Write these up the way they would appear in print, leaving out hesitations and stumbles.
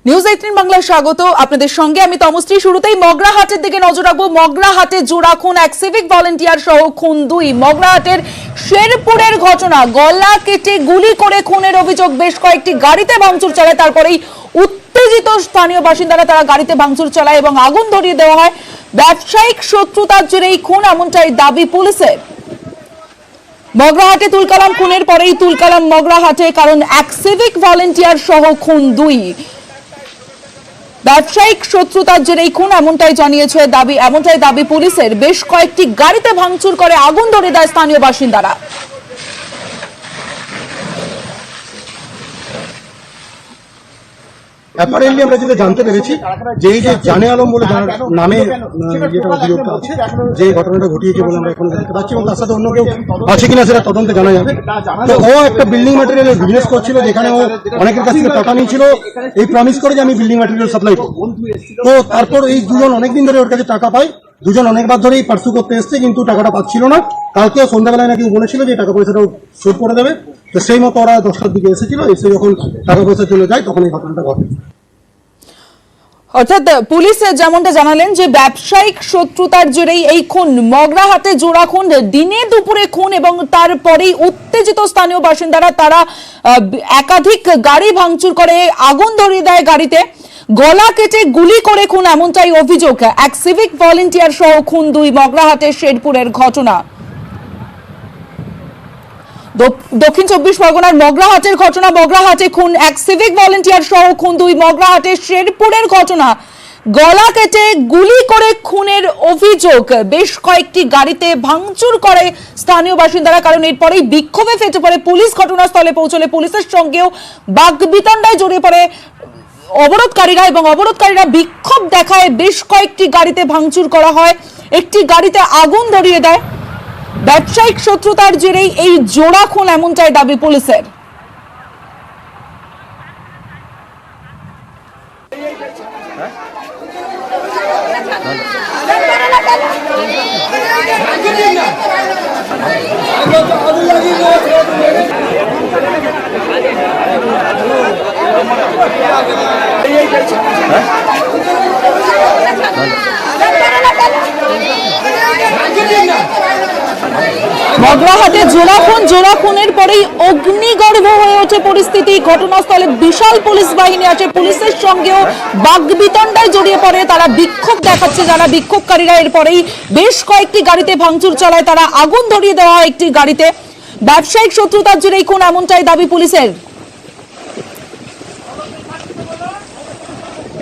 News 18 Bangla স্বাগত আপনাদের সঙ্গে আমি তমশ্রী। শুরুতেই মগরাহাটের দিকে নজর রাখবো। মগরাহাটে জোড়া খুন, এক সিভিক ভলেন্টিয়ার সহ খুন দুই। মগরাহাটের শেরপুরের ঘটনা, গলা কেটে গুলি করে খুনের অভিযোগ। বেশ কয়েকটি গাড়িতে ভাঙচুর চালায়, তারপরেই উত্তেজিত স্থানীয় বাসিন্দারা তারা গাড়িতে ভাঙচুর চালায় এবং আগুন ধরিয়ে দেওয়া হয়। ব্যবসায়িক শত্রুতার জেরে এই খুন, এমনটাই দাবি পুলিশের। মগরাহাটে তুলকালাম খুনের পরেই তুলকালাম মগরাহাটে, কারণ এক সিভিক ভলেন্টিয়ার সহ খুন দুই। ব্যবসায়িক শত্রুতার জেরেই খুন, এমনটাই দাবি পুলিশের। বেশ কয়েকটি গাড়িতে ভাঙচুর করে আগুন ধরে দেয় স্থানীয় বাসিন্দারা। অ্যাপারেন্টলি আমরা যেটা জানতে পেরেছি যে এই যে জানে আলম বলে যার নামে যেটা অভিযোগটা আছে, যে ঘটনাটা ঘটিয়েছে বলে আমরা এখন দেখতে পাচ্ছি, এবং তার সাথে অন্য কেউ আছে কিনা সেটা তদন্তে জানা যাবে। তো ও একটা বিল্ডিং ম্যাটেরিয়ালের বিজনেস করছিল, যেখানে ও অনেকের কাছ থেকে টাকা নিয়েছিল এই প্রমিস করে যে আমি বিল্ডিং ম্যাটেরিয়াল সাপ্লাই করবো। তো তারপর এই দুজন অনেকদিন ধরে ওর কাছে টাকা পায়, দুজন অনেকবার ধরেই পার্সু করতে এসছে, কিন্তু টাকাটা পাচ্ছিল না। কালকে সন্ধ্যাবেলায় নাকি বলেছিল যে টাকা পয়সাটাও শোধ করে দেবে। তো সেই মতো ওরা 10টার দিকে এসেছিল, এসে যখন টাকা পয়সা চলে যায় তখন এই ঘটনাটা ঘটে। অর্থাৎ পুলিশ যেমনটা জানালেন যে ব্যবসায়িক শত্রুতার জেরেই এই খুন। মগরাহাটে জোড়া খুন, দিনে দুপুরে খুন, এবং তারপরেই উত্তেজিত স্থানীয় বাসিন্দারা তারা একাধিক গাড়ি ভাঙচুর করে আগুন ধরিয়ে দেয় গাড়িতে। গলা কেটে গুলি করে খুন, এমনটাই অভিযোগ। এক সিভিক ভলেন্টিয়ার সহ খুন দুই। মগরাহাটের শেরপুরের ঘটনা, দক্ষিণ 24 পরগনার মগরাহাটের ঘটনা। মগরাহাটে খুন, এক সিভিক ভলেন্টিয়ার সহ খুন দুই। মগরাহাটের শেরপুরের ঘটনা, গলা কেটে গুলি করে খুনের অভিযোগ। বেশ কয়েকটি গাড়িতে ভাঙচুর করে স্থানীয় বাসিন্দারা, কারণ এরপরেই বিক্ষোভে ফেটে পড়ে পুলিশ। ঘটনাস্থলে পৌঁছলে পুলিশের সঙ্গেও বাকবিতণ্ডায় জড়িয়ে পড়ে অবরোধকারীরা, এবং অবরোধকারীরা বিক্ষোভ দেখায়। বেশ কয়েকটি গাড়িতে ভাঙচুর করা হয়, একটি গাড়িতে আগুন ধরিয়ে দেয়। ব্যবসায়িক শত্রুতার জেরেই এই জোড়া খুন, এমনটাই দাবি পুলিশের। মগরাহাটে জোড়া খুনের পরেই অগ্নিগর্ভ হয়ে ওঠে পরিস্থিতি। ঘটনাস্থলে বিশাল পুলিশ বাহিনী আসে, পুলিশের সঙ্গেও বাকবিতণ্ডায় জড়িয়ে পড়ে তারা। বিক্ষোভ দেখাচ্ছে যারা বিক্ষোভকারীরা। এরপরেই বেশ কয়েকটি গাড়িতে ভাঙচুর চালায় তারা, আগুন ধরিয়ে দেওয়া হয় একটি গাড়িতে। ব্যবসায়িক শত্রুতার জেরেই খুন, এমনটাই দাবি পুলিশের।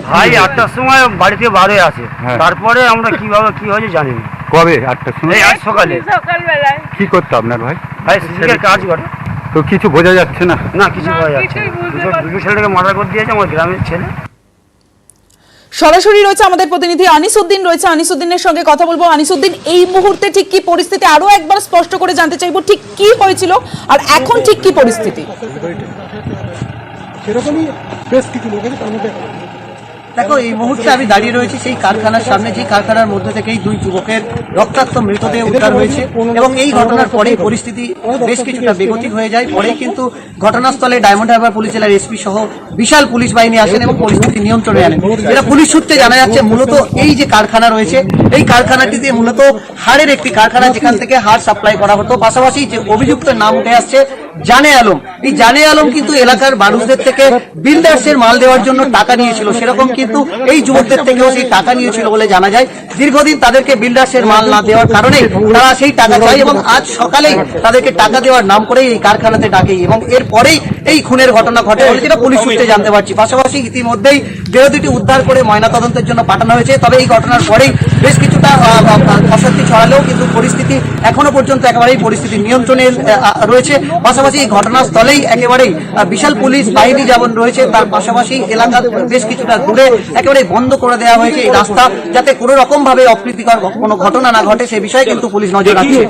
ভাই 8টার সময় বাড়ি থেকে বার হয়ে আসে, তারপরে আমরা কিভাবে কি হয়েছে জানি না। কবে? 8টার সময়? আজ সকালে। সকালবেলায় কি করতো আপনার ভাই? ভাই সিভিকের কাজ করে। তো কিছু বোঝা যাচ্ছে না? না, কিছু বোঝা যাচ্ছে না। দুটো ছেলেকে মার্ডার করে দিয়েছে আমার গ্রামের ছেলে। সরাসরি রয়েছে আমাদের প্রতিনিধি আনিসুদ্দিন রয়েছে, আনিসুদ্দিনের সঙ্গে কথা বলবো। আনিসুদ্দিন, এই মুহূর্তে ঠিক কি পরিস্থিতি আরো একবার স্পষ্ট করে জানতে চাইবো, ঠিক কি হয়েছিল আর এখন ঠিক কি পরিস্থিতি? সেরকমই বেশ কিছু লোক আছে, তার মধ্যে দেখো, এই মুহূর্তে আমি দাঁড়িয়ে রয়েছি সেই কারখানার সামনে, যে কারখানার মধ্যে থেকেই দুই যুবকের রক্তাক্ত মৃতদেহ উদ্ধার হয়েছে। এবং এই ঘটনার পরেই পরিস্থিতি বেশ কিছুটা বেগতিক হয়ে যায়। পরেই কিন্তু ঘটনাস্থলে ডায়মন্ড হারবার পুলিশ জেলার এসপি সহ বিশাল পুলিশ বাহিনী আসেন এবং পরিস্থিতি নিয়ন্ত্রণে আনেন। যেটা পুলিশ সূত্রে জানা যাচ্ছে, মূলত এই যে কারখানা রয়েছে, এই কারখানাটিতে মূলত হাড়ের একটি কারখানা, যেখান থেকে হাড় সাপ্লাই করা হতো। পাশাপাশি যে অভিযুক্তের নাম উঠে আসছে জানে আলম, এই জানে আলম কিন্তু এলাকার মানুষদের থেকে বিল্ডার্সের মাল দেওয়ার জন্য টাকা নিয়েছিল। সেরকম কিন্তু এই যুবকদের থেকেও সেই টাকা নিয়েছিল বলে জানা যায়। দীর্ঘদিন তাদেরকে বিল্ডার্সের মাল না দেওয়ার কারণে তারা সেই টাকা চায়, এবং আজ সকালেই তাদেরকে টাকা দেওয়ার নাম করেই এই কারখানাতে ডাকে, এবং এরপরেই এই খুনের ঘটনা ঘটে বলে যেটা পুলিশ সূত্রে জানতে পারছি। পাশাপাশি ইতিমধ্যেই দেহদুটি উদ্ধার করে ময়নাতদন্তের জন্য পাঠানো হয়েছে। তবে এই ঘটনার পরেই বেশ কিছুটা অশান্তি ছড়ালেও কিন্তু পরিস্থিতি এখনো পর্যন্ত একেবারেই পরিস্থিতি নিয়ন্ত্রণে রয়েছে। পাশাপাশি এই ঘটনাস্থলেই একেবারেই বিশাল পুলিশ বাহিনী যেমন রয়েছে, তার পাশাপাশি এলাকার বেশ কিছুটা দূরে একেবারে বন্ধ করে দেওয়া হয়েছে এই রাস্তা, যাতে কোনো রকম ভাবে অপ্রীতিকর কোনো ঘটনা না ঘটে, সে বিষয়ে কিন্তু পুলিশ নজর রাখছে।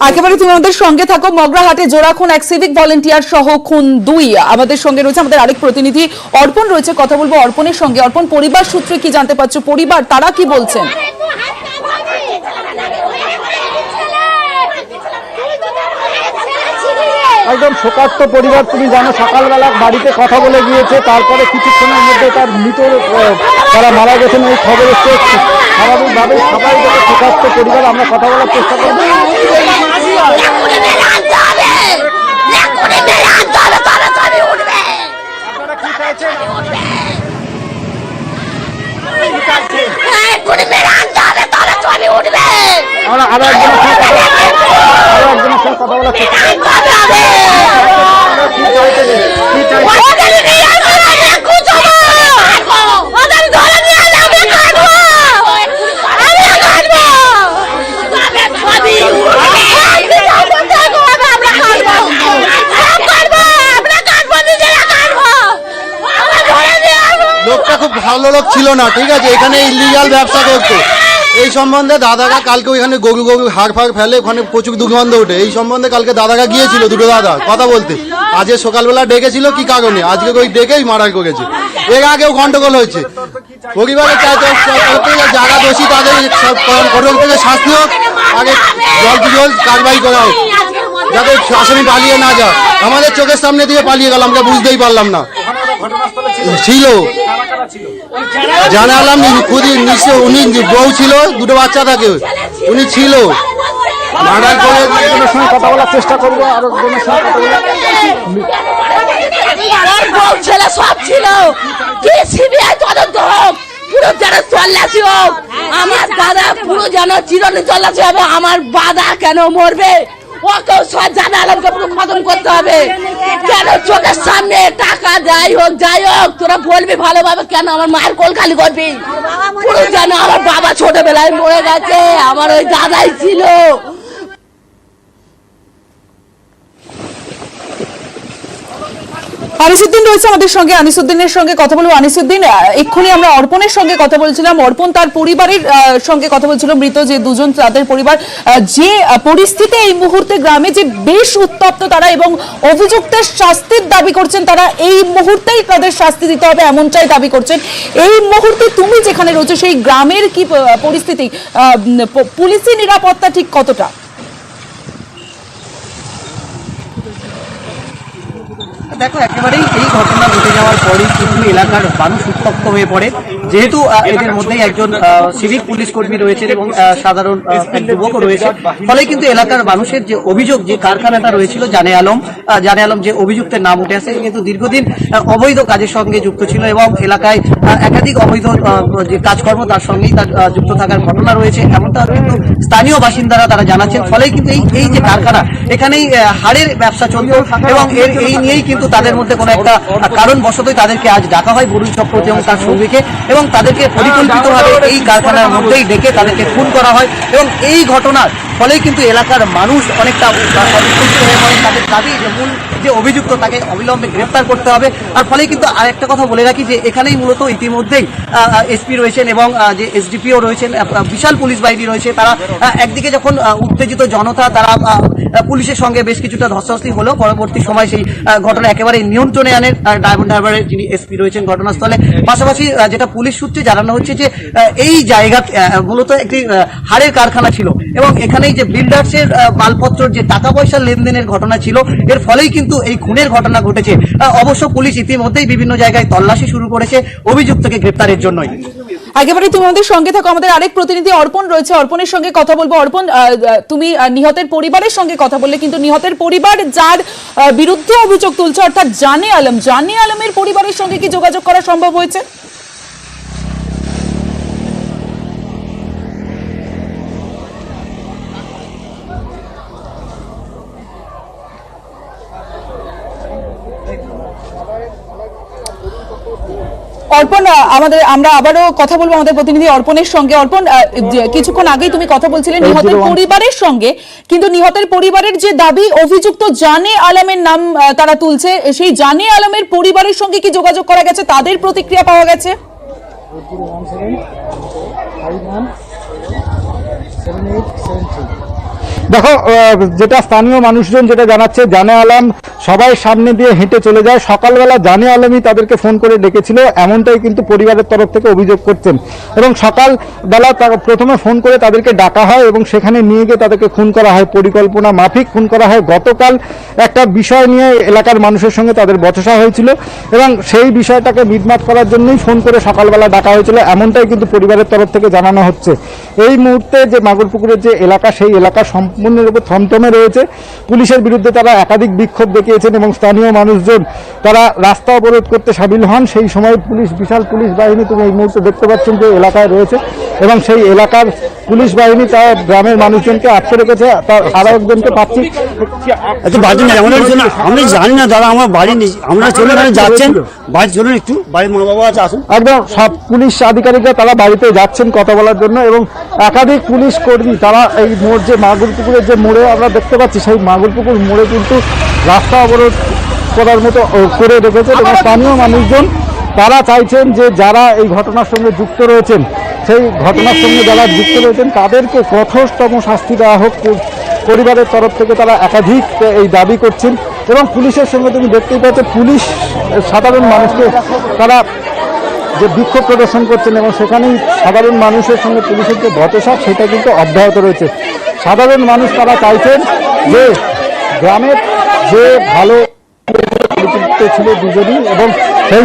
একেবারে তুমি আমাদের সঙ্গে থাকো। মগরাহাটে জোড়া খুন, এক সিভিক ভলেন্টিয়ার সহ খুন দুই। আমাদের সঙ্গে রয়েছে আমাদের আরেক প্রতিনিধি অর্পণ রয়েছে, কথা বলবো অর্পণের সঙ্গে। অর্পণ, পরিবার সূত্রে কি জানতে পারছো? পরিবার তারা কি বলছেন? একদম শোকার্ত পরিবার। তুমি জানো সকালবেলা বাড়িতে কথা বলে গিয়েছে, তারপরে কিছুক্ষণের মধ্যে তার মৃত তারা মারা গেছেন এই খবর এসছে। স্বাভাবিকভাবে সবাই থেকে শোকার্ত পরিবার, আমরা কথা বলার চেষ্টা করবো। আমরা আরো একজনের সঙ্গে কথা বলার চেষ্টা লোকটা খুব ভালো লোক ছিল না, ঠিক আছে, এখানে ইলিগাল ব্যবসা করতো। এই সম্বন্ধে দাদারা কালকে ওইখানে গরু হাড় ফাড় ফেলে, ওখানে প্রচুর দুর্গন্ধ ওঠে। এই সম্বন্ধে কালকে দাদারা গিয়েছিল, দুটো দাদা কথা বলতে। আজকে সকালবেলা ডেকেছিল কি কারণে, আজকে ওই ডেকেই মারাই করেছে। এর আগেও গন্ডগোল হয়েছে। পরিবারের যারা দোষী তাদের কঠোর থেকে শাস্তি হোক, আগে জল কারবাই করা হোক, যাতে আসামি পালিয়ে না যায়। আমাদের চোখের সামনে দিয়ে পালিয়ে গেল, আমরা বুঝতেই পারলাম না। ছিল জানালাম নিশ্চয়, উনি বউ ছিল, দুটো বাচ্চা থাকে, উনি ছিল। মার্ডার করে একজনের সঙ্গে কথা বলার চেষ্টা করবো, আরো একজনের সঙ্গে কথা বলার ছেলে সব ছিল, কি সিবিআই তদন্ত হোক, পুরো যেন তল্লাশি হোক। আমার দাদা পুরো যেন চিরনি তল্লাশি হবে। আমার বাবা কেন মরবে, ওকেও সব জানা আলমকে পুরো খতম করতে হবে। কেন চোখের সামনে টাকা যাই হোক তোরা বলবি ভালোভাবে, কেন আমার মায়ের কোল খালি করবি? পুরো যেন আমার বাবা ছোটবেলায় মরে গেছে, আমার ওই দাদাই ছিল। আনিসুদ্দিন রয়েছে আমাদের সঙ্গে, আনিসুদ্দিনের সঙ্গে কথা বলবো। আনিসুদ্দিন, এক্ষুনি আমরা অর্পণের সঙ্গে কথা বলছিলাম, অর্পণ তার পরিবারের সঙ্গে কথা বলছিল, মৃত যে দুজন তাদের পরিবার। যে পরিস্থিতি এই মুহূর্তে গ্রামে যে বেশ উত্তপ্ত তারা, এবং অভিযুক্তের শাস্তির দাবি করছেন তারা, এই মুহূর্তেই তাদের শাস্তি দিতে হবে এমনটাই দাবি করছেন। এই মুহূর্তে তুমি যেখানে রয়েছে সেই গ্রামের কি পরিস্থিতি, পুলিশি নিরাপত্তা ঠিক কতটা? দেখো, একেবারেই এই ঘটনা ঘটে যাওয়ার পরেই কিন্তু এলাকার মানুষ উত্তপ্ত হয়ে পড়ে। যেহেতু এদের মধ্যেই একজন সিভিক পুলিশ কর্মী রয়েছে এবং সাধারণ এক যুবকও রয়েছে, ফলে কিন্তু এলাকার মানুষের যে অভিযোগ, যে কারখানাটা রয়েছিল জানে আলম যে অভিযুক্তের নাম উঠে আসে, কিন্তু দীর্ঘদিন অবৈধ কাজের সঙ্গে যুক্ত ছিল এবং এলাকায় একাধিক অবৈধ যে কাজকর্ম তার সঙ্গেই তার যুক্ত থাকার ঘটনা রয়েছে, এমনটা কিন্তু স্থানীয় বাসিন্দারা তারা জানাচ্ছেন। ফলে কিন্তু এই যে কারখানা, এখানেই হাড়ের ব্যবসা চলত এবং এই নিয়েই কিন্তু তাদের মধ্যে কোনো একটা কারণবশতই তাদেরকে আজ ডাকা হয় বরুণ চক্রবর্তী এবং তার সঙ্গীকে, এবং তাদেরকে পরিকল্পিতভাবে এই কারখানার মধ্যেই ডেকে তাদেরকে খুন করা হয়। এবং এই ঘটনার ফলে কিন্তু এলাকার মানুষ অনেকটা অসন্তুষ্ট হয়ে পড়ে। তাদের দাবি যে মূল যে অভিযুক্ত তাকে অবিলম্বে গ্রেফতার করতে হবে। আর ফলে কিন্তু আরেকটা কথা বলে রাখি যে এখানেই মূলত ইতিমধ্যেই এসপি রয়েছেন এবং যে এসডিপিও রয়েছেন, বিশাল পুলিশ বাহিনী রয়েছে। তারা একদিকে যখন উত্তেজিত জনতা, তারা পুলিশের সঙ্গে বেশ কিছুটা ধস্তাধস্তি হলেও পরবর্তী সময় সেই ঘটনা একেবারে নিয়ন্ত্রণে আনেন ডায়মন্ড হারবারের যিনি এসপি রয়েছেন ঘটনাস্থলে। পাশাপাশি যেটা পুলিশ সূত্রে জানানো হচ্ছে যে এই জায়গা মূলত একটি হাড়ের কারখানা ছিল এবং এখানেই যে বিল্ডার্সের মালপত্র, যে টাকা পয়সার লেনদেনের ঘটনা ছিল, এর ফলেই কিন্তু এই খুনের ঘটনা ঘটেছে। অবশ্য পুলিশ ইতিমধ্যেই বিভিন্ন জায়গায় তল্লাশি শুরু করেছে অভিযুক্তকে গ্রেপ্তারের জন্যই। একেবারে তুমি আমাদের সঙ্গে থাকো, আমাদের আরেক প্রতিনিধি অর্পণ রয়েছে, অর্পণের সঙ্গে কথা বলবো। অর্পণ, তুমি নিহতের পরিবারের সঙ্গে কথা বললে, কিন্তু নিহতের পরিবার যার বিরুদ্ধে অভিযোগ তুলছে অর্থাৎ জানে আলমের পরিবারের সঙ্গে কি যোগাযোগ করা সম্ভব হয়েছে? অর্পণ, আমরা আবারও কথা বলবো আমাদের প্রতিনিধি অর্পণের সঙ্গে। অর্পণ, কিছুক্ষণ আগেই তুমি কথা বলছিলে নিহতের পরিবারের সঙ্গে, কিন্তু নিহতের পরিবারের যে দাবি, অভিযুক্ত জানে আলমের নাম তারা তুলছে, সেই জানে আলমের পরিবারের সঙ্গে কি যোগাযোগ করা গেছে, তাদের প্রতিক্রিয়া পাওয়া গেছে? দেখো যেটা স্থানীয় মানুষজন যেটা জানাচ্ছে, জানে আলম সবাই সামনে দিয়ে হেঁটে চলে যায়। সকালবেলা জানে আলমই তাদেরকে ফোন করে ডেকেছিল, এমনটাই কিন্তু পরিবারের তরফ থেকে অভিযোগ করছেন। এবং সকালবেলা প্রথমে ফোন করে তাদেরকে ডাকা হয় এবং সেখানে নিয়ে গিয়ে তাদেরকে খুন করা হয়, পরিকল্পনা মাফিক খুন করা হয়। গতকাল একটা বিষয় নিয়ে এলাকার মানুষের সঙ্গে তাদের বচসা হয়েছিল এবং সেই বিষয়টাকে মিটমাট করার জন্যই ফোন করে সকালবেলা ডাকা হয়েছিল, এমনটাই কিন্তু পরিবারের তরফ থেকে জানানো হচ্ছে। এই মুহূর্তে যে মাগুরপুকুরের যে এলাকা, সেই এলাকা সম্পূর্ণরূপে থমথমে রয়েছে। পুলিশের বিরুদ্ধে তারা একাধিক বিক্ষোভ দেখিয়েছেন এবং স্থানীয় মানুষজন তারা রাস্তা অবরোধ করতে সামিল হন। সেই সময় পুলিশ, বিশাল পুলিশ বাহিনী তুমি এই মুহূর্তে দেখতে পাচ্ছেন যে এলাকায় রয়েছে এবং সেই এলাকার পুলিশ বাহিনী তার গ্রামের মানুষজনকে আটকে রেখেছে। তার আরো একজনকে পাচ্ছি, আমি জানি না দাদা, আমার বাড়ি নেই, আমরা চলে যাচ্ছেন বাড়ি, চলুন একটু বাড়ির মা বাবা আছে, আসুন। একদম সব পুলিশ আধিকারিকরা তারা বাড়িতে যাচ্ছেন কথা বলার জন্য এবং একাধিক পুলিশ কর্মী তারা এই মোড়, যে মাগুরপুকুরের যে মোড়ে আমরা দেখতে পাচ্ছি, সেই মাগুরপুকুর মোড়ে কিন্তু রাস্তা অবরোধ করার মতো করে রেখেছেন এবং স্থানীয় মানুষজন তারা চাইছেন যে যারা এই ঘটনার সঙ্গে যুক্ত রয়েছেন, সেই ঘটনার সঙ্গে যারা যুক্ত রয়েছেন তাদেরকে কঠোরতম শাস্তি দেওয়া হোক। পরিবারের তরফ থেকে তারা একাধিক এই দাবি করছেন এবং পুলিশের সঙ্গে তুমি দেখতেই পাচ্ছ, পুলিশ সাধারণ মানুষকে তারা যে বিক্ষোভ প্রদর্শন করছেন এবং সেখানেই সাধারণ মানুষের সঙ্গে পুলিশের যে বচসা সেটা কিন্তু অব্যাহত রয়েছে। সাধারণ মানুষ তারা চাইছেন যে গ্রামের যে ভালো পরিচিত ছিল দুজনই এবং সেই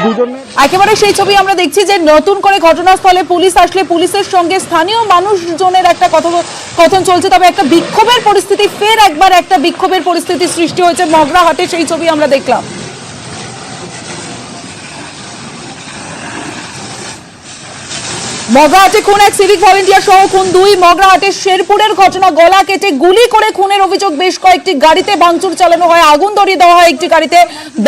দুজনে একেবারে সেই ছবি আমরা দেখছি যে নতুন করে ঘটনাস্থলে পুলিশ আসলে পুলিশের সঙ্গে স্থানীয় মানুষজনের একটা কথোপকথন চলছে। তবে একটা বিক্ষোভের পরিস্থিতি, ফের একবার একটা বিক্ষোভের পরিস্থিতি সৃষ্টি হয়েছে মগরাহাটে, সেই ছবি আমরা দেখলাম। মগরাহাটে খুন এক সিভিক ভলেন্টিয়ার সহ খুন 2। মগরাহাটের শেরপুরের ঘটনা, গলা কেটে গুলি করে খুনের অভিযোগ। বেশ কয়েকটি গাড়িতে ভাঙচুর চালানো হয়, আগুন ধরিয়ে দেওয়া হয় একটি গাড়িতে।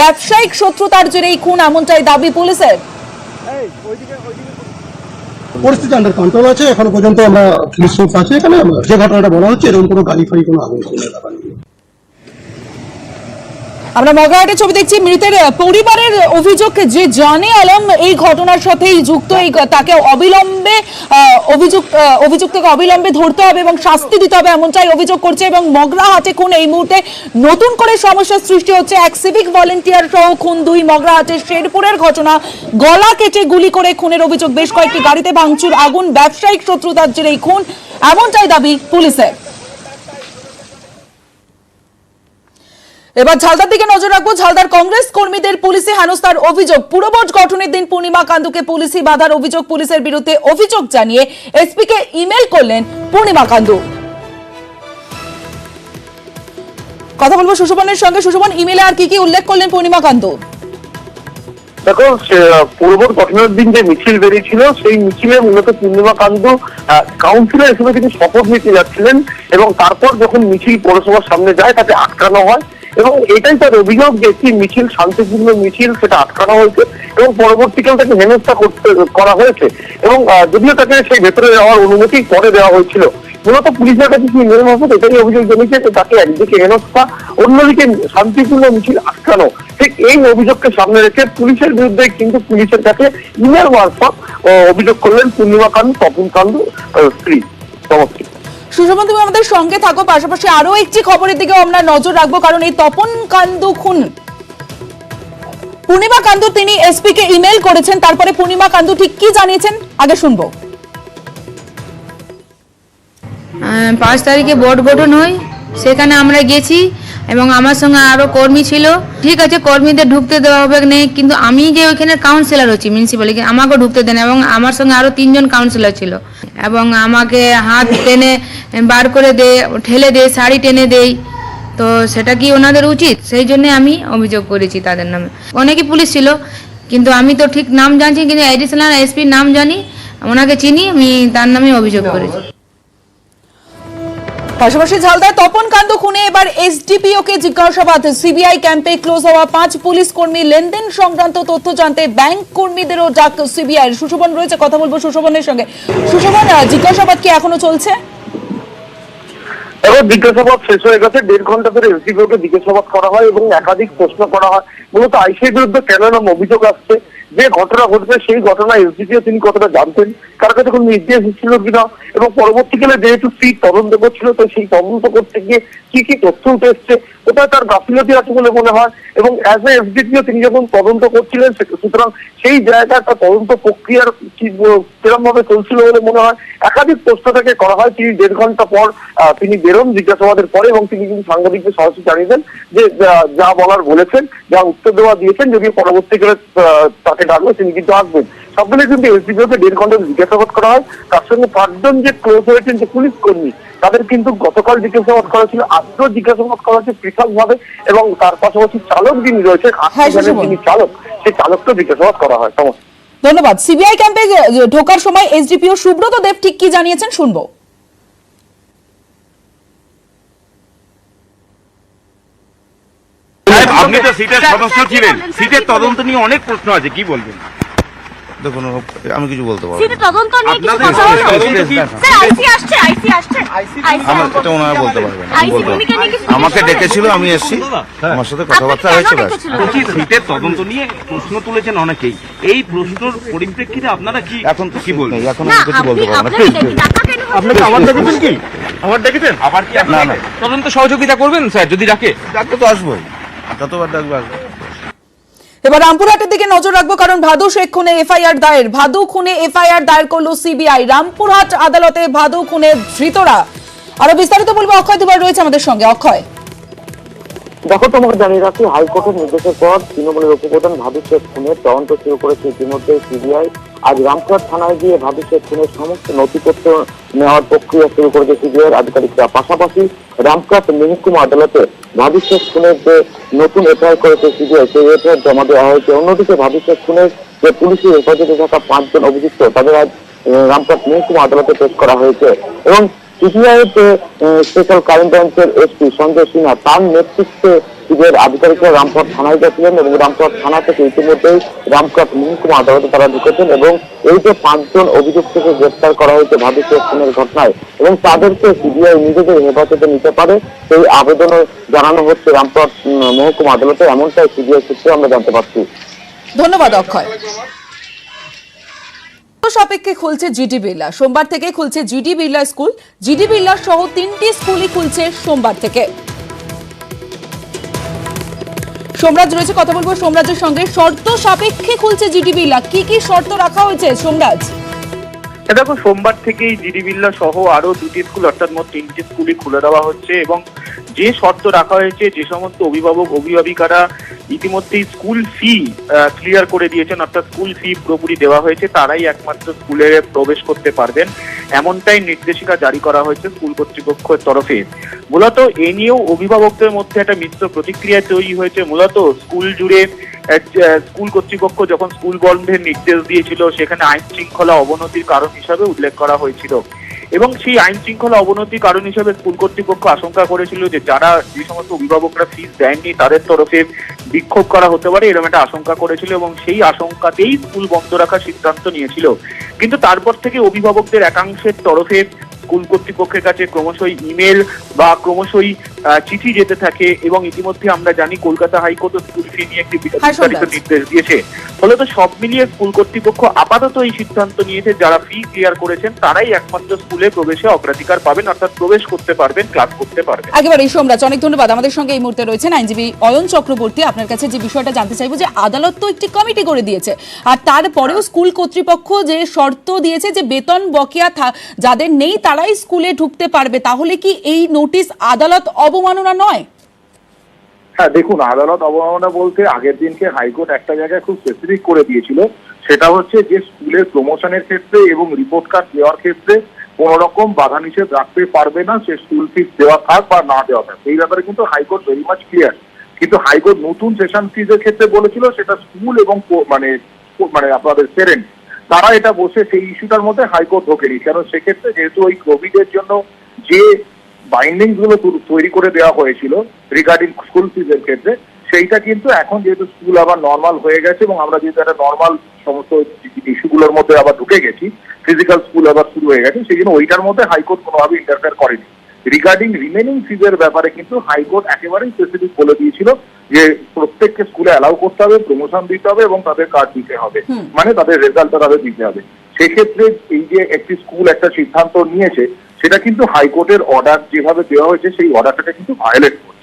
ব্যবসায়িক শত্রুতার জেরেই খুন, এমনটাই দাবি পুলিশের। পরিস্থিতি আন্ডার কন্ট্রোল আছে এখনো পর্যন্ত। আমরা পুলিশ সোর্স আছে এখানে, যে ঘটনাটা বলা হচ্ছে এরকম কোনো গাড়ি ফাড়ি কোনো আগুন কোনো ব্যাপার নেই। আমরা মগরাহাটের ছবি দেখছি। মৃতের পরিবারের অভিযোগ যে জানে আলম এই ঘটনার সাথেই যুক্ত, তাকে অবিলম্বে অভিযুক্তকে অবিলম্বে ধরতে হবে এবং শাস্তি দিতে হবে, এমনটাই অভিযোগ করছে। এবং মগরাহাটে খুন, এই মুহূর্তে নতুন করে সমস্যার সৃষ্টি হচ্ছে। এক সিভিক ভলেন্টিয়ার সহ খুন 2। মগরাহাটের শেরপুরের ঘটনা, গলা কেটে গুলি করে খুনের অভিযোগ। বেশ কয়েকটি গাড়িতে ভাঙচুর, আগুন, ব্যবসায়িক শত্রুতার জেরেই খুন, এমনটাই দাবি পুলিশের। এবার ঝালদার দিকে নজর রাখবো। ঝালদার কংগ্রেস কর্মীদের পুলিশে হেনস্থার অভিযোগ। পুরভোট গঠনের দিন পূর্ণিমা কান্দুকে পুলিশি বাধার অভিযোগ। পুলিশের বিরুদ্ধে অভিযোগ জানিয়ে এসপি কে ইমেল করলেন পূর্ণিমা কান্দু। কথা বলবো সুশোভনের সঙ্গে। সুশোভন, ইমেলে আর কি কি উল্লেখ করলেন পূর্ণিমা কান্দু? দেখো, পুরভোট গঠনের দিন যে মিছিল বেরিয়েছিল, সেই মিছিলে মূলত পূর্ণিমা কান্দু কাউন্সিলর হিসেবে তিনি শপথ নিতে যাচ্ছিলেন এবং তারপর যখন মিছিল পৌরসভার সামনে যায় তাকে আটকানো হয় এবং এটাই তার অভিযোগ যে একটি মিছিল, শান্তিপূর্ণ মিছিল, সেটা আটকানো হয়েছে এবং পরবর্তীকালে তাকে হেনস্থা করা হয়েছে এবং যদিও তাকে সেই ভেতরে যাওয়ার অনুমতি পরে দেওয়া হয়েছিল। মূলত পুলিশের কাছে কি নিয়ম হবে এটাই অভিযোগ জানিয়েছে যে তাকে একদিকে হেনস্থা, অন্যদিকে শান্তিপূর্ণ মিছিল আটকানো। ঠিক এই অভিযোগকে সামনে রেখে পুলিশের বিরুদ্ধে কিন্তু পুলিশের কাছে ইমেল মারফত অভিযোগ করলেন পূর্ণিমা কান্দু, তপন কান্দু স্ত্রী সমস্ত। সুশোভন, তুমি আমাদের সঙ্গে থাকো। পাশাপাশি আরো একটি খবরের দিকে আমরা নজর রাখবো, কারণ এই তপন কান্দু খুন, পূর্ণিমা কান্দু তিনি এসপি কে ইমেল করেছেন। তারপরে পূর্ণিমা কান্দু ঠিক কি জানিয়েছেন আগে শুনবো। 5 তারিখে ভোট গঠন হয়, সেখানে আমরা গেছি এবং আমার সঙ্গে আরো কর্মী ছিল। ঠিক আছে, কর্মীদের ঢুকতে দেওয়া হবে নেই, কিন্তু আমি যে ওইখানে কাউন্সিলর হচ্ছি মিউনিসিপ্যালিটি, আমাকে ঢুকতে দেন এবং আমার সঙ্গে আরো 3 জন কাউন্সিলর ছিল এবং আমাকে হাত টেনে বার করে দেয়, ঠেলে দেয়, শাড়ি টেনে দেয়। তো সেটা কি ওনাদের উচিত? সেই জন্য আমি অভিযোগ করেছি তাদের নামে। অনেকে পুলিশ ছিল, কিন্তু আমি তো ঠিক নাম জানছি, কিন্তু এডিশনাল এসপির নাম জানি, ওনাকে চিনি, আমি তার নামে অভিযোগ করেছি। পাশাপাশি ঝালদায় তপন কান্দু খুনে এবার এসডিপিও কে জিজ্ঞাসাবাদ। সিবিআই ক্যাম্পে ক্লোজ হওয়া 5 পুলিশ কর্মী লেনদেন সংক্রান্ত তথ্য জানতে ব্যাংক কর্মীদেরও ডাক সিবিআই। সুশোভন রয়েছে, কথা বলবো সুশোভনের সঙ্গে। সুশোভন, জিজ্ঞাসাবাদ কি এখনো চলছে? এখন জিজ্ঞাসাবাদ শেষ হয়ে গেছে। 1.5 ঘন্টা ধরে এসডিপিও কে জিজ্ঞাসাবাদ করা হয় এবং একাধিক প্রশ্ন করা হয়। মূলত আইসির বিরুদ্ধে কেন নাম অভিযোগ আসছে, যে ঘটনা ঘটেছে সেই ঘটনা এসডিপিও তিনি কতটা জানতেন, কার কাছে কোনো নির্দেশ ছিল কিনা, এবং পরবর্তীকালে যেহেতু সিট তদন্ত করছিল তো সেই তদন্ত করতে গিয়ে কি কি তথ্য উঠে এসছে ওটা তার গাফিলতি আছে বলে মনে হয়। এবং অ্যাজ এ এসডিপিও তিনি যখন তদন্ত করছিলেন সুতরাং সেই জায়গাটা তদন্ত প্রক্রিয়ার কিরম ভাবে চলছিল বলে মনে হয়। একাধিক প্রশ্ন থেকে করা হয়, তিনি 1.5 ঘন্টা পর তিনি বেরোন জিজ্ঞাসাবাদের পরে, এবং তিনি কিন্তু সাংবাদিকদের সরাসরি জানিয়ে দেন যে যা বলার বলেছেন, যা উত্তর দেওয়া দিয়েছেন, যদি পরবর্তীকালে তাকে ডাকবে তিনি কিন্তু আসবেন। সব মিলে কিন্তু এসডিপিওকে 1.5 ঘন্টা জিজ্ঞাসাবাদ করা হয়। তার সঙ্গে 5 জন যে ক্লোজ হয়েছেন যে পুলিশ কর্মী তাদের কিন্তু গতকাল জিজ্ঞাসাবাদ করা ছিল, আজও জিজ্ঞাসাবাদ করা হচ্ছে পৃথক ভাবে, এবং তার পাশাপাশি চালক যিনি রয়েছেন যিনি চালক সেই চালককে জিজ্ঞাসাবাদ করা হয়। সমস্ত ধন্যবাদ। সিবিআই ক্যাম্পে ঢোকার সময় এসডিপিও সুব্রত দেব ঠিক কি জানিয়েছেন শুনবো। আপনি তো সিটের সদস্য ছিলেন, সিটের তদন্ত নিয়ে অনেক প্রশ্ন আছে, কি বলবেন? দেখুন আমি কিছু বলতে পারবো এটা ওনারা বলতে পারবেন, আমাকে ডেকেছিল, আমি এসেছি, আমার সাথে কথাবার্তা হয়েছে। সিটের তদন্ত নিয়ে প্রশ্ন তুলেছেন অনেকেই, এই প্রশ্নের পরিপ্রেক্ষিতে আপনারা কি এখন কি বলবেন? এখন কিছু বলতে পারবো না। আপনাকে আবার ডেকেছেন কি? আবার ডেকেছেন? আবার কি না না তদন্ত সহযোগিতা করবেন স্যার যদি ডাকে? ডাকতে তো আসবোই, যতবার ডাকবে আসবো। এবার রামপুরহাটের দিকে নজর রাখবো, কারণ ভাদু শেখ খুনে এফআইআর দায়ের। ভাদু খুনে এফআইআর দায়ের করলো সিবিআই। রামপুরহাট আদালতে ভাদু খুনে ধৃতরা। আরো বিস্তারিত বলবো, অক্ষয় দুবার রয়েছে আমাদের সঙ্গে। অক্ষয়, দেখো, তোমাকে জানিয়ে রাখি, হাইকোর্টের নির্দেশের পর তৃণমূলের উপপ্রধান ভাদু শেখ খুনের তদন্ত শুরু করেছে ইতিমধ্যে সিবিআই। আজ রামপুরহাট থানায় গিয়ে ভাদু শেখ খুনের সমস্ত নথিপত্র নেওয়ার প্রক্রিয়া শুরু করেছে সিবিআই আধিকারিকরা। পাশাপাশি রামপুরহাট মহকুমা আদালতে ভাদু শেখ খুনের যে নতুন এফআইআর করেছে সিবিআই, সেই এফআইআর জমা দেওয়া হয়েছে। অন্যদিকে ভাদু শেখ খুনের যে পুলিশের হেফাজতে থাকা 5 জন অভিযুক্ত তাদের আজ রামপুরহাট মহকুমা আদালতে পেশ করা হয়েছে। এবং সিবিআই যে স্পেশাল ক্রাইম ব্রাঞ্চের এসপি সঞ্জয় সিনহা, তার নেতৃত্বে সিবিআই আধিকারিকরা রামপুরহাট থানায় গেছিলেন, এবং রামপুরহাট থানা থেকে ইতিমধ্যেই রামপুরহাট মহকুমা আদালতে তারা ঢুকেছেন। এবং এই যে 5 জন অভিযুক্তকে গ্রেফতার করা হয়েছে ভাদু শেখ খুনের ঘটনায়, এবং তাদেরকে সিবিআই নিজেদের হেফাজতে নিতে পারে সেই আবেদনও জানানো হচ্ছে রামপুরহাট মহকুমা আদালতে, এমনটাই সিবিআই সূত্রে আমরা জানতে পারছি। ধন্যবাদ অক্ষয়। সাপেক্ষে খুলছে জিডি বিড়লা। সোমবার থেকে খুলছে GD Birla school. GD Birla সহ 3টি স্কুলই খুলছে সোমবার থেকে। সোমরাজ রয়েছে, কথা বলবো সোমরাজের সঙ্গে। শর্ত সাপেক্ষে খুলছে জিডি বিড়লা, কি কি শর্ত রাখা হয়েছে সোমরাজ? দেখো, সোমবার থেকেই জিডি বিড়লা সহ আরো 2টি স্কুল অর্থাৎ মোট 3টি স্কুলই খুলে দেওয়া হচ্ছে। এবং যে শর্ত রাখা হয়েছে, যে সমস্ত অভিভাবক অভিভাবিকারা ইতিমধ্যেই স্কুল ফি ক্লিয়ার করে দিয়েছেন, অর্থাৎ স্কুল ফি পুরোপুরি দেওয়া হয়েছে, তারাই একমাত্র স্কুলে প্রবেশ করতে পারবেন, এমনটাই নির্দেশিকা জারি করা হয়েছে স্কুল কর্তৃপক্ষের তরফে। মূলত এ নিয়েও অভিভাবকদের মধ্যে একটা মিশ্র প্রতিক্রিয়া তৈরি হয়েছে। মূলত স্কুল জুড়ে স্কুল কর্তৃপক্ষ যখন স্কুল বন্ধের নির্দেশ দিয়েছিল, সেখানে আইন শৃঙ্খলা অবনতির কারণ হিসাবে উল্লেখ করা হয়েছিল, এবং সেই আইন শৃঙ্খলা অবনতির কারণ হিসেবে স্কুল কর্তৃপক্ষ আশঙ্কা করেছিল যে যারা যে সমস্ত অভিভাবকরা ফিস দেননি তাদের তরফে বিক্ষোভ করা হতে পারে, এরকম একটা আশঙ্কা করেছিল, এবং সেই আশঙ্কাতেই স্কুল বন্ধ রাখার সিদ্ধান্ত নিয়েছিল। কিন্তু তারপর থেকে অভিভাবকদের একাংশের তরফে স্কুল কর্তৃপক্ষের কাছে ক্রমশই ইমেল বা ক্রমশই চিঠি যেতে থাকে, এবং ইতিমধ্যে আমরা জানি কলকাতা হাইকোর্ট স্কুল ফি নিয়ে একটি বিস্তারিত নির্দেশ দিয়েছে। ফলত সব মিলিয়ে স্কুল কর্তৃপক্ষ আপাতত এই সিদ্ধান্ত নিয়েছে যারা ফি ক্লিয়ার করেছেন তারাই একমাত্র স্কুলে প্রবেশে অগ্রাধিকার পাবেন, অর্থাৎ প্রবেশ করতে পারবেন, ক্লাস করতে পারবেন। একেবারে সোমরাজ, অনেক ধন্যবাদ। আমাদের সঙ্গে এই মুহূর্তে রয়েছেন আইনজীবী অয়ন চক্রবর্তী। আপনার কাছে যে বিষয়টা জানতে চাইবো, যে আদালত তো একটি কমিটি করে দিয়েছে, আর তারপরেও স্কুল কর্তৃপক্ষ যে শর্ত দিয়েছে যে বেতন বকেয়া যাদের নেই তারাই স্কুলে ঢুকতে পারবে, তাহলে কি এই নোটিশ আদালত অবমাননা নয়? হ্যাঁ, দেখুন, আদালত অবমাননা বলতে আগের দিনকে হাইকোর্ট একটা জায়গায় খুব স্পেসিফিক করে দিয়েছিল, সেটা হচ্ছে যে স্কুলের প্রমোশনের ক্ষেত্রে এবং রিপোর্ট কার্ড দেওয়ার ক্ষেত্রে কোন রকম বাধা নিষেধ রাখতে পারবে না, সে স্কুল ফিস দেওয়া থাক বা না দেওয়া থাক। এই ব্যাপারে কিন্তু হাইকোর্ট ভেরি মাচ ক্লিয়ার। কিন্তু হাইকোর্ট নতুন সেশন ফিজের ক্ষেত্রে বলেছিল সেটা স্কুল এবং মানে আপনাদের পেরেন্ট তারা এটা বসে সেই ইস্যুটার মধ্যে হাইকোর্ট ঢোকেনি, কারণ সেক্ষেত্রে যেহেতু ওই কোভিডের জন্য যে বাইন্ডিংস গুলো তৈরি করে দেওয়া হয়েছিল রিগার্ডিং স্কুল ফিজের ক্ষেত্রে, সেইটা কিন্তু এখন যেহেতু স্কুল আবার নর্মাল হয়ে গেছে এবং আমরা যেহেতু একটা নর্মাল সমস্ত ইস্যুগুলোর মধ্যে আবার ঢুকে গেছি, ফিজিক্যাল স্কুল আবার শুরু হয়ে গেছে, সেই জন্য ওইটার মধ্যে হাইকোর্ট কোনোভাবে ইন্টারফেয়ার করেনি। রিগার্ডিং রিমেনিং ফিজের ব্যাপারে কিন্তু হাইকোর্ট একেবারেই স্পেসিফিক বলে দিয়েছিল যে প্রত্যেককে স্কুলে অ্যালাউ করতে হবে, প্রমোশন দিতে হবে এবং তাদের কার্ড দিতে হবে, মানে তাদের রেজাল্টটা তাদের দিতে হবে। সেক্ষেত্রে এই যে একটি স্কুল একটা সিদ্ধান্ত নিয়েছে সেটা কিন্তু হাইকোর্টের অর্ডার যেভাবে দেওয়া হয়েছে সেই অর্ডারটাকে কিন্তু ভায়োলেট করছে।